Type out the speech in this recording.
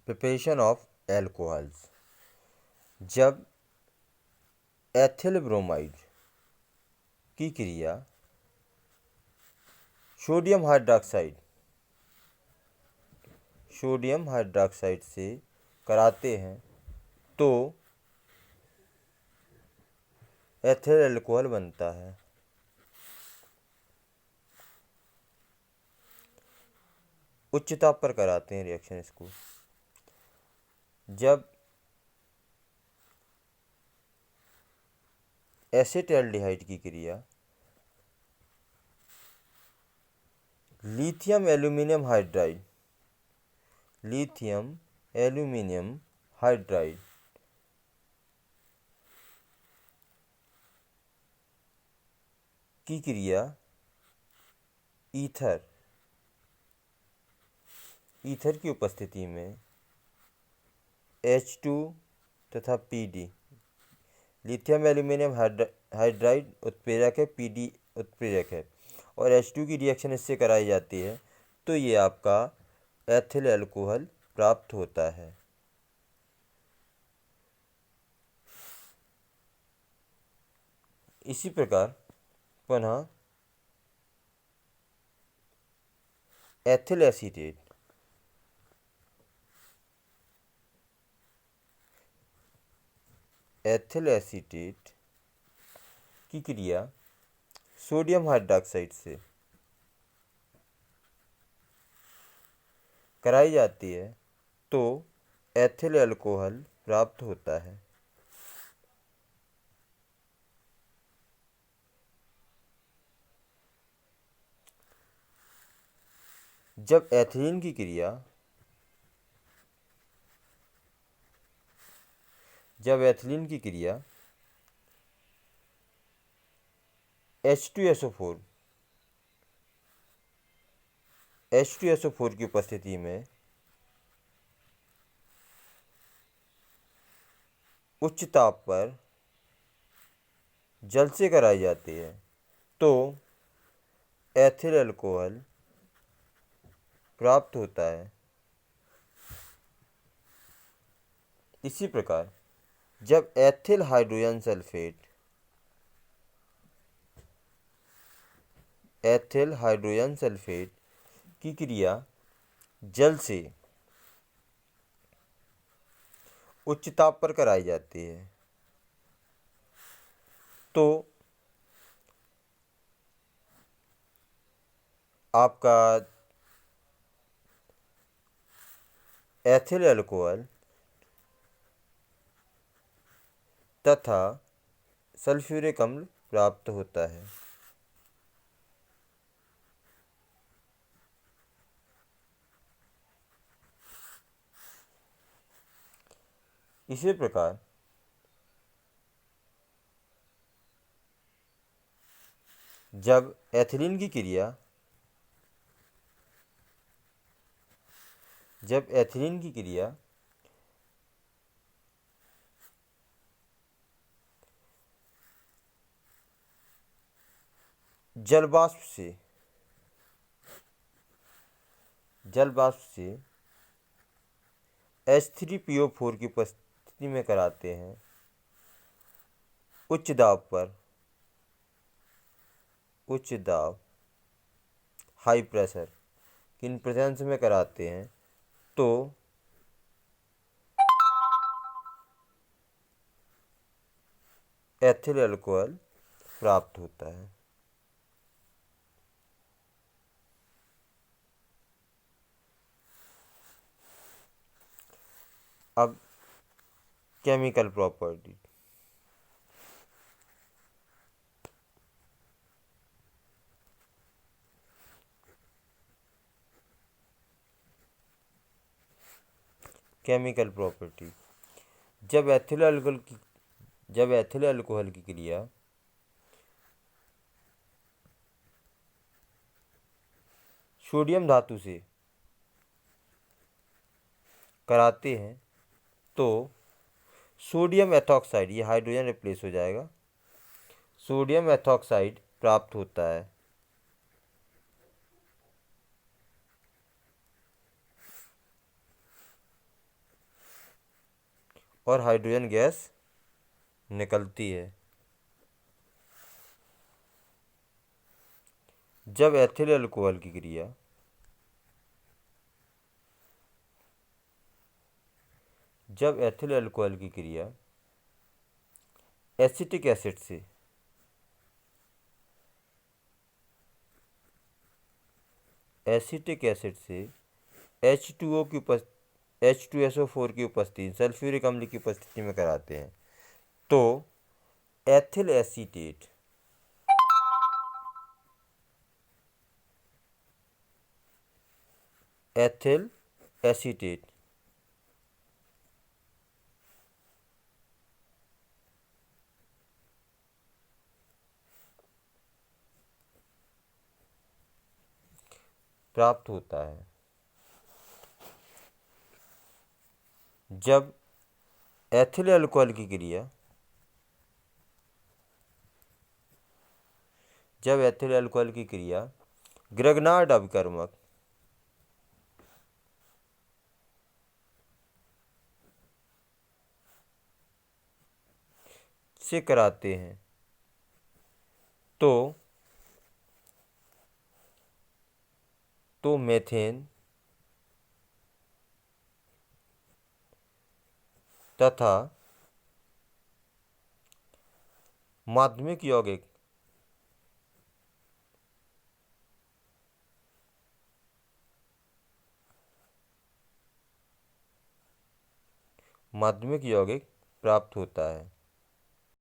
Preparation of alcohols. जब ethyl bromide की क्रिया सोडियम हाइड्रोक्साइड से कराते हैं तो एथिल अल्कोहल बनता है। उच्च ताप पर कराते हैं रिएक्शन इसको। जब एसेटल्डिहाइड की क्रिया लिथियम एल्यूमिनियम हाइड्राइड की क्रिया ईथर की उपस्थिति में H2 तथा PD, लिथियम एल्यूमिनियम हाइड्राइड उत्प्रेरक है, PD उत्प्रेरक है, और H2 की रिएक्शन इससे कराई जाती है तो ये आपका एथिल अल्कोहल प्राप्त होता है। इसी प्रकार पुनः एथिल एसीटेट की क्रिया सोडियम हाइड्रोक्साइड से कराई जाती है तो एथिल अल्कोहल प्राप्त होता है। जब एथिलीन की क्रिया H2SO4 की उपस्थिति में उच्च ताप पर जल से कराई जाती है तो एथिल अल्कोहल प्राप्त होता है। इसी प्रकार जब एथिल हाइड्रोजन सल्फेट की क्रिया जल से उच्च ताप पर कराई जाती है तो आपका एथिल अल्कोहल तथा सल्फ्यूरिक अम्ल प्राप्त होता है। इसी प्रकार जब एथिलीन की क्रिया जल वाष्प से H3PO4 की उपस्थिति में कराते हैं उच्च दाब हाई प्रेशर की प्रेजेंस में कराते हैं तो एथिल अल्कोहल प्राप्त होता है। अब केमिकल प्रॉपर्टी। जब एथिल अल्कोहल की क्रिया सोडियम धातु से कराते हैं तो सोडियम एथॉक्साइड, ये हाइड्रोजन रिप्लेस हो जाएगा, सोडियम एथॉक्साइड प्राप्त होता है। और हाइड्रोजन गैस निकलती है। जब एथिल अल्कोहल की क्रिया जब एथिल अल्कोहल की क्रिया एसिटिक एसिड से H2O की H2SO4 की उपस्थिति, सल्फ्यूरिक अम्ल की उपस्थिति में कराते हैं तो एथिल एसीटेट एथिल एसीटेट प्राप्त होता है। जब एथिल अल्कोहल की क्रिया ग्रगनार्ड अभिकर्मक से कराते हैं तो मेथेन तथा माध्यमिक यौगिक प्राप्त होता है।